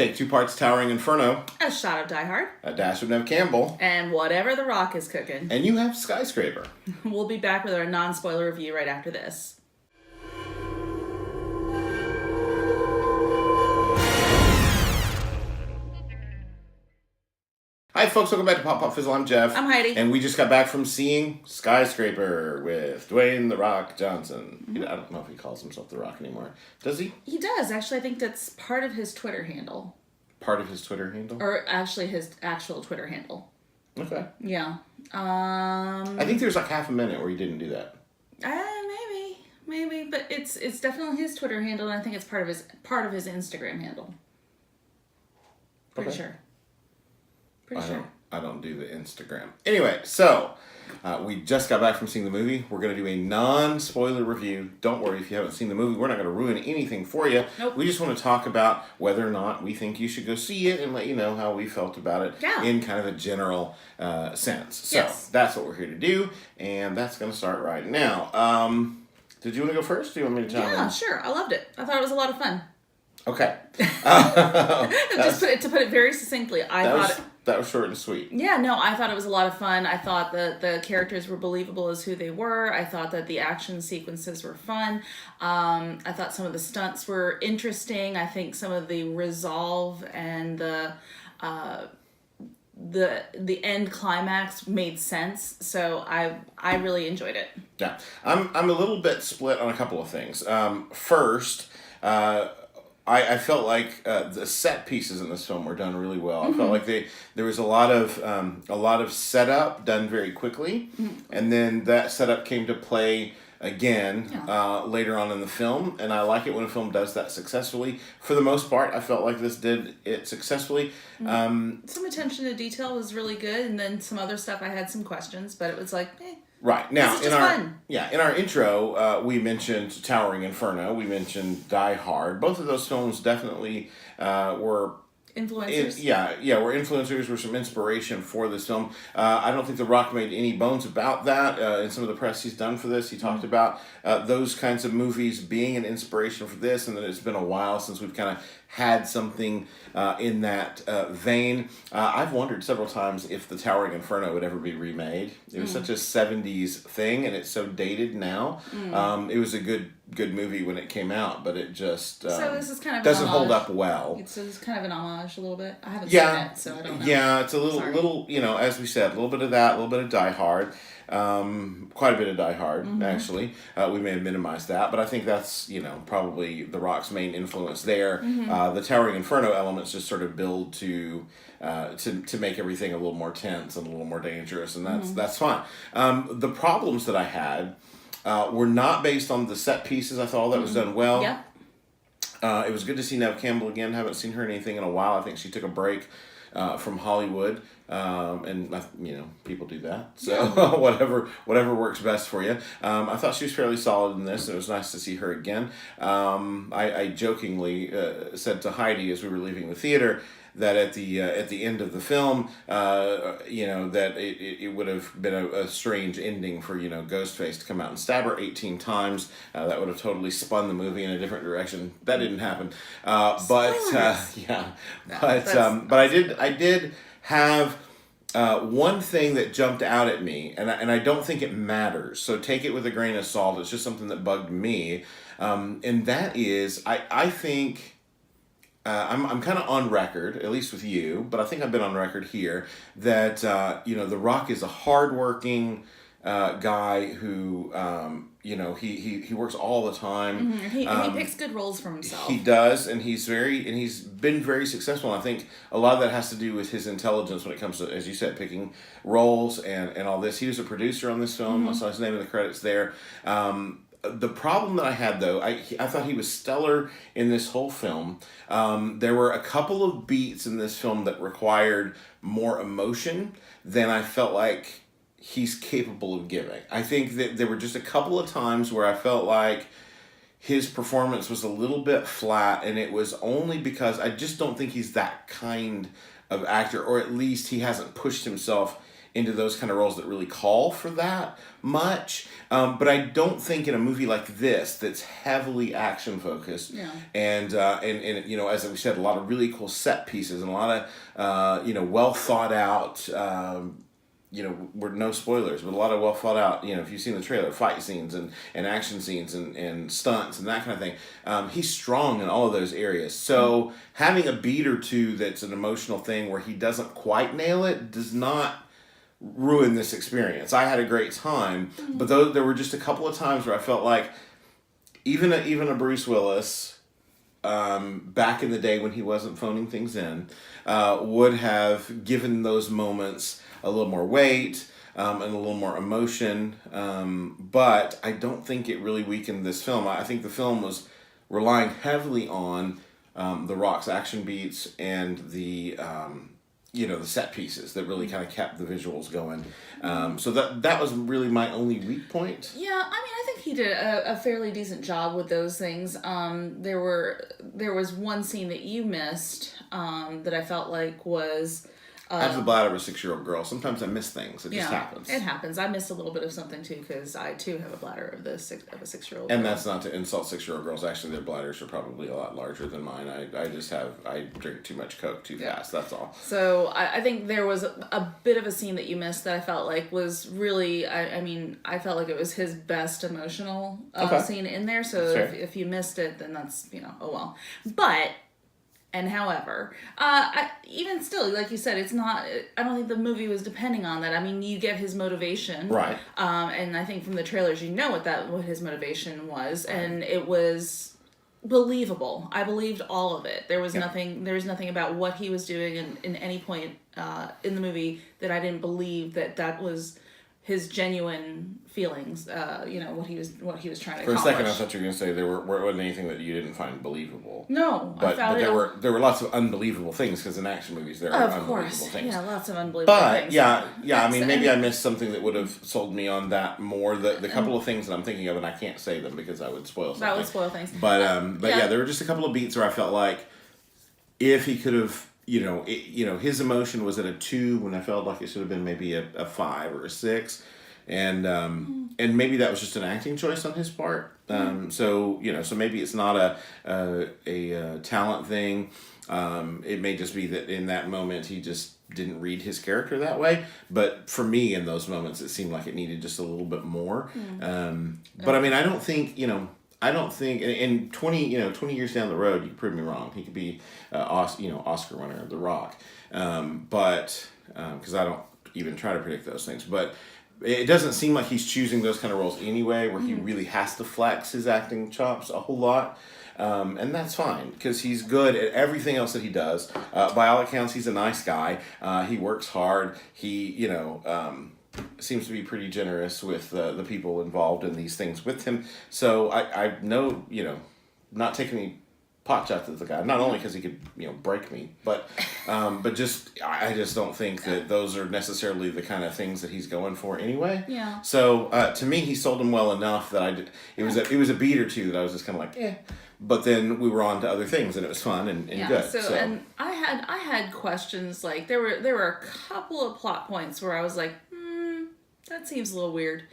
Take 2 parts Towering Inferno, A shot of Die Hard, a dash of Nev Campbell, and whatever The Rock is cooking. and you have Skyscraper. We'll be back with our non-spoiler review right after this. Hi folks, welcome back to Pop Pop Fizzle. I'm Jeff. I'm Heidi. And we just got back from seeing Skyscraper with Dwayne "The Rock" Johnson. Mm-hmm. I don't know if he calls himself The Rock anymore. Does he? He does. Actually, I think that's part of his Twitter handle. Part of his Twitter handle? Or actually his actual Twitter handle. Okay. Yeah. I think there's like half a minute where he didn't do that. Maybe, but it's definitely his Twitter handle, and I think it's part of his Instagram handle. Pretty sure. I don't do the Instagram. Anyway, so we just got back from seeing the movie. We're going to do a non-spoiler review. Don't worry if you haven't seen the movie. We're not going to ruin anything for you. Nope. We just want to talk about whether or not we think you should go see it and let you know how we felt about it in kind of a general sense. So that's what we're here to do, and that's going to start right now. Did you want to go first? Do you want me to chime in? Yeah, sure. I loved it. I thought it was a lot of fun. Okay. To put it very succinctly, that was short and sweet. Yeah, no, I thought it was a lot of fun. I thought that the characters were believable as who they were. I thought that the action sequences were fun. I thought some of the stunts were interesting. I think some of the resolve and the end climax made sense. So I really enjoyed it. Yeah, I'm a little bit split on a couple of things. First, I felt like the set pieces in this film were done really well. I felt like there was a lot of setup done very quickly, and then that setup came to play again later on in the film. And I like it when a film does that successfully. For the most part, I felt like this did it successfully. Some attention to detail was really good, and then some other stuff I had some questions, but it was like, Right. Now, in our intro, we mentioned Towering Inferno. We mentioned Die Hard. Both of those films definitely were influencers. Were influencers, were some inspiration for this film. I don't think The Rock made any bones about that. In some of the press he's done for this, he talked about those kinds of movies being an inspiration for this, and that it's been a while since we've kind of had something in that vein. I've wondered several times if the Towering Inferno would ever be remade. It was such a 70s thing, and it's so dated now. It was a good movie when it came out, but it just so this is kind of doesn't hold up well. It's kind of an homage a little bit. I haven't seen it, so I don't know. Yeah, it's a little, as we said, a little bit of that, a little bit of Die Hard. Quite a bit of Die Hard, actually. We may have minimized that, but I think that's, probably The Rock's main influence there. The Towering Inferno elements just sort of build to make everything a little more tense and a little more dangerous, and that's fine. The problems that I had were not based on the set pieces. I thought all that was done well. Yeah. It was good to see Nev Campbell again. Haven't seen her in anything in a while. I think she took a break from Hollywood, and people do that. So whatever works best for you. I thought she was fairly solid in this, and it was nice to see her again. I jokingly said to Heidi as we were leaving the theater that at the end of the film, that it would have been a strange ending for Ghostface to come out and stab her 18 times. That would have totally spun the movie in a different direction. That didn't happen. But I did have one thing that jumped out at me, and I don't think it matters. So take it with a grain of salt. It's just something that bugged me, and that is I think. I'm kind of on record, at least with you, but I think I've been on record here, that, The Rock is a hardworking guy who, he works all the time. He picks good roles for himself. He does, and he's been very successful. And I think a lot of that has to do with his intelligence when it comes to, as you said, picking roles and all this. He was a producer on this film. I saw his name in the credits there. The problem that I had, though, I thought he was stellar in this whole film. There were a couple of beats in this film that required more emotion than I felt like he's capable of giving. I think that there were just a couple of times where I felt like his performance was a little bit flat, and it was only because I just don't think he's that kind of actor, or at least he hasn't pushed himself into those kind of roles that really call for that much. But I don't think in a movie like this that's heavily action focused, and you know, as we said, a lot of really cool set pieces and a lot of you know, well thought out. You know, we're no spoilers, but a lot of well thought out, you know, if you've seen the trailer, fight scenes and action scenes and stunts and that kind of thing. He's strong in all of those areas. So having a beat or two that's an emotional thing where he doesn't quite nail it does not ruin this experience. I had a great time, but there were just a couple of times where I felt like even a Bruce Willis, back in the day when he wasn't phoning things in, would have given those moments a little more weight and a little more emotion, but I don't think it really weakened this film. I think the film was relying heavily on The Rock's action beats and the you know, the set pieces that really kind of kept the visuals going. So that was really my only weak point. Yeah, I mean, I think he did a fairly decent job with those things. There was one scene that you missed that I felt like was... I have the bladder of a 6-year-old girl. Sometimes I miss things. It just happens. It happens. I missed a little bit of something too because I too have a bladder of a 6-year-old. And that's not to insult 6-year-old girls. Actually, their bladders are probably a lot larger than mine. I drink too much Coke too fast. That's all. So I think there was a bit of a scene that you missed that I felt like was really. I mean, I felt like it was his best emotional scene in there. So if you missed it, then that's, you know, oh well. But. And however, even still, like you said, it's not, I don't think the movie was depending on that. I mean, you get his motivation. Right. And I think from the trailers, you know what his motivation was. Right. And it was believable. I believed all of it. There was nothing about what he was doing in any point in the movie that I didn't believe that was his genuine feelings, you know, what he was trying to accomplish. For a second, I thought you were going to say there wasn't anything that you didn't find believable. No, but there were lots of unbelievable things, because in action movies there are unbelievable things. Yeah, lots of unbelievable things. But yeah, I mean, maybe I missed something that would have sold me on that more. The couple of things that I'm thinking of, and I can't say them because I would spoil something. That would spoil things. But yeah, there were just a couple of beats where I felt like if he could have. You know, his emotion was at a 2 when I felt like it should have been maybe a 5 or a 6, and maybe that was just an acting choice on his part. So you know, so maybe it's not a talent thing. It may just be that in that moment he just didn't read his character that way. But for me, in those moments, it seemed like it needed just a little bit more. But I mean, I don't think in 20 years down the road, you can prove me wrong. He could be Oscar winner of The Rock, but because I don't even try to predict those things. But it doesn't seem like he's choosing those kind of roles anyway, where he really has to flex his acting chops a whole lot. And that's fine, because he's good at everything else that he does. By all accounts, he's a nice guy. He works hard. He seems to be pretty generous with the people involved in these things with him. So I know, not taking any pot shots at the guy, not only because he could, break me, but I just don't think that those are necessarily the kind of things that he's going for anyway. Yeah. So to me, he sold him well enough that it was a beat or two that I was just kind of like, eh. But then we were on to other things, and it was fun and good. So and I had questions, like there were a couple of plot points where I was like, that seems a little weird,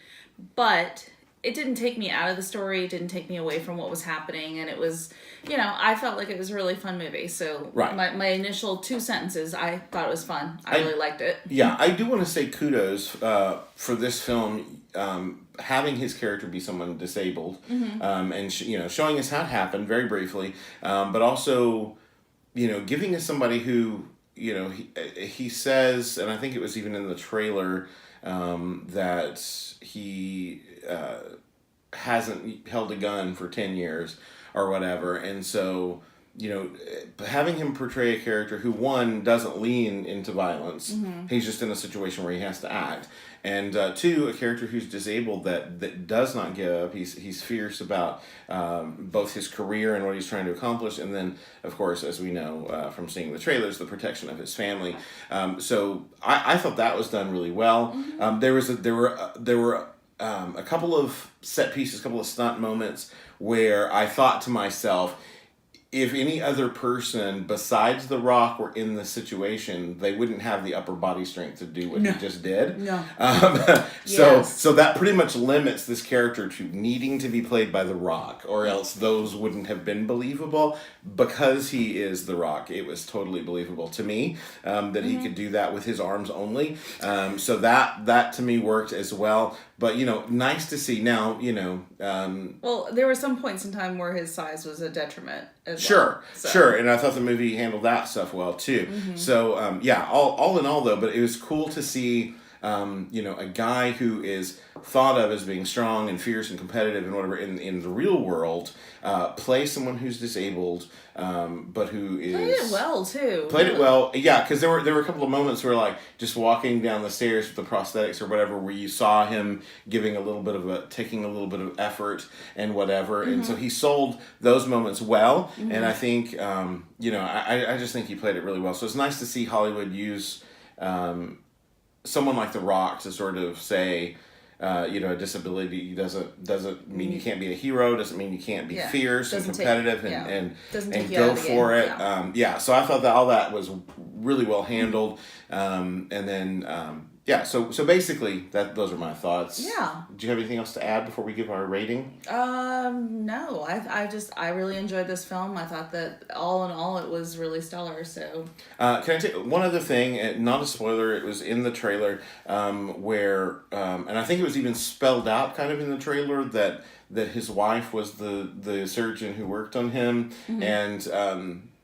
but it didn't take me out of the story. It didn't take me away from what was happening, and it was, I felt like it was a really fun movie. So my initial 2 sentences, I thought it was fun. I really liked it. Yeah, I do want to say kudos for this film. Having his character be someone disabled, and showing us how it happened very briefly, but also, giving us somebody who, he says, and I think it was even in the trailer, that he hasn't held a gun for 10 years or whatever, and so having him portray a character who, one, doesn't lean into violence, he's just in a situation where he has to act, and 2, a character who's disabled that does not give up. He's fierce about both his career and what he's trying to accomplish, and then, of course, as we know from seeing the trailers, the protection of his family. So I thought that was done really well. There were a couple of set pieces, a couple of stunt moments where I thought to myself, if any other person besides The Rock were in this situation, they wouldn't have the upper body strength to do what he just did. No. So that pretty much limits this character to needing to be played by The Rock, or else those wouldn't have been believable. Because he is The Rock, it was totally believable to me that he could do that with his arms only. So that to me worked as well. But, nice to see. Now, well, there were some points in time where his size was a detriment as Sure, well. So. sure. And I thought the movie handled that stuff well, too. So, all in all, though, but it was cool to see, a guy who is thought of as being strong and fierce and competitive and whatever in the real world play someone who's disabled, but who is... Played it well, too. Played it well, yeah, because there were a couple of moments where, like, just walking down the stairs with the prosthetics or whatever, where you saw him taking a little bit of effort and whatever, and so he sold those moments well, and I think, I just think he played it really well. So it's nice to see Hollywood use someone like The Rock to sort of say... a disability doesn't mean you can't be a hero. Doesn't mean you can't be fierce and competitive and go for it. So I thought that all that was really well handled. And then so basically those are my thoughts. Yeah. Do you have anything else to add before we give our rating? No. I really enjoyed this film. I thought that all in all it was really stellar. So can I take one other thing? Not a spoiler. It was in the trailer where and I think it was even spelled out kind of in the trailer that his wife was the surgeon who worked on him, and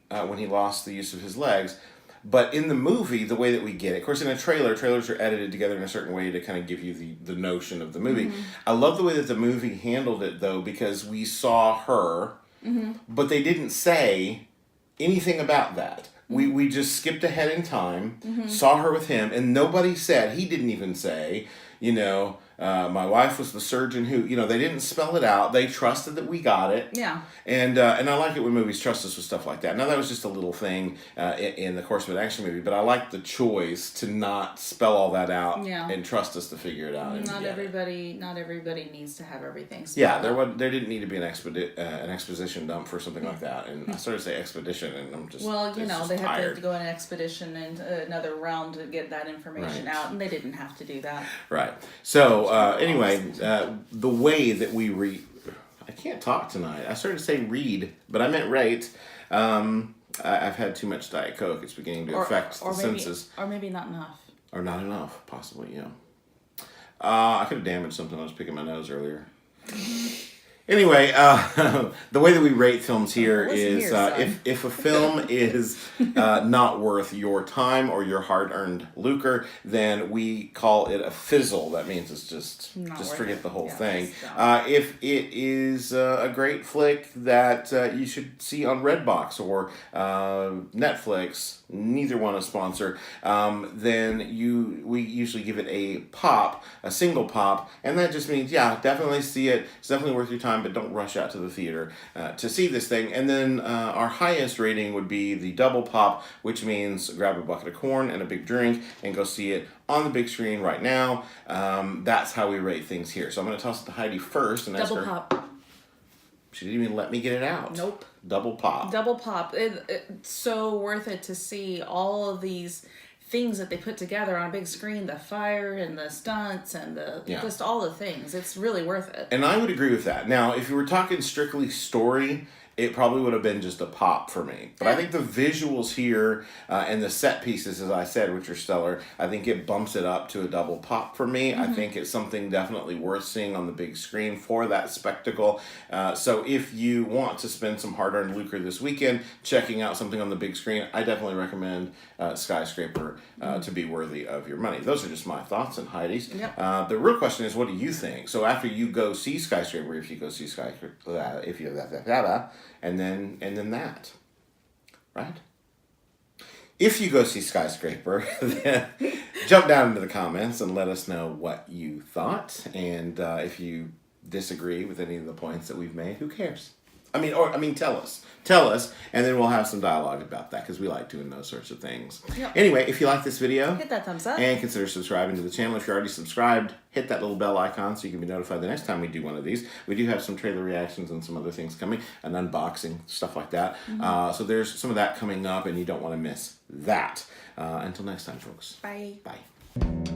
when he lost the use of his legs. But in the movie, the way that we get it, of course, in a trailers are edited together in a certain way to kind of give you the notion of the movie. I love the way that the movie handled it, though, because we saw her, but they didn't say anything about that. We just skipped ahead in time, saw her with him, and nobody said, he didn't even say, my wife was the surgeon who, they didn't spell it out. They trusted that we got it. Yeah. And I like it when movies trust us with stuff like that. Now, that was just a little thing in the course of an action movie, but I like the choice to not spell all that out and trust us to figure it out. Not everybody needs to have everything spelled out. There didn't need to be an exposition dump for something like that. And I started to say expedition, and I'm just they had to go on an expedition and another round to get that information out, and they didn't have to do that. Right. So, anyway, the way that we read... I can't talk tonight. I started to say read, but I meant rate. I've had too much Diet Coke. It's beginning to affect the senses. Or maybe not enough. Or not enough, possibly, yeah. I could have damaged something. I was picking my nose earlier. Anyway, the way that we rate films here is if a film is not worth your time or your hard-earned lucre, then we call it a fizzle. That means it's just forget the whole thing. If it is a great flick that you should see on Redbox or Netflix, neither one a sponsor, then we usually give it a single pop, and that just means definitely see it. It's definitely worth your time, but don't rush out to the theater to see this thing. And then our highest rating would be the double pop, which means grab a bucket of corn and a big drink and go see it on the big screen right now. That's how we rate things here. So I'm going to toss it to Heidi first and ask her. Double pop. She didn't even let me get it out. Nope. Double pop. Double pop. It's so worth it to see all of these things that they put together on a big screen, the fire and the stunts and just all the things. It's really worth it. And I would agree with that. Now, if you were talking strictly story, it probably would have been just a pop for me. But I think the visuals here and the set pieces, as I said, which are stellar, I think it bumps it up to a double pop for me. I think it's something definitely worth seeing on the big screen for that spectacle. So if you want to spend some hard-earned lucre this weekend checking out something on the big screen, I definitely recommend Skyscraper to be worthy of your money. Those are just my thoughts and Heidi's. Yep. The real question is, what do you think? So after you go see Skyscraper, if you go see Skyscraper, and then that, right? If you go see Skyscraper, then jump down into the comments and let us know what you thought. And if you disagree with any of the points that we've made, who cares? Tell us, and then we'll have some dialogue about that because we like doing those sorts of things. Yep. Anyway, if you like this video, Hit that thumbs up. and consider subscribing to the channel. If you're already subscribed, hit that little bell icon so you can be notified the next time we do one of these. We do have some trailer reactions and some other things coming, an unboxing, stuff like that. So there's some of that coming up, and you don't want to miss that. Until next time, folks. Bye. Bye.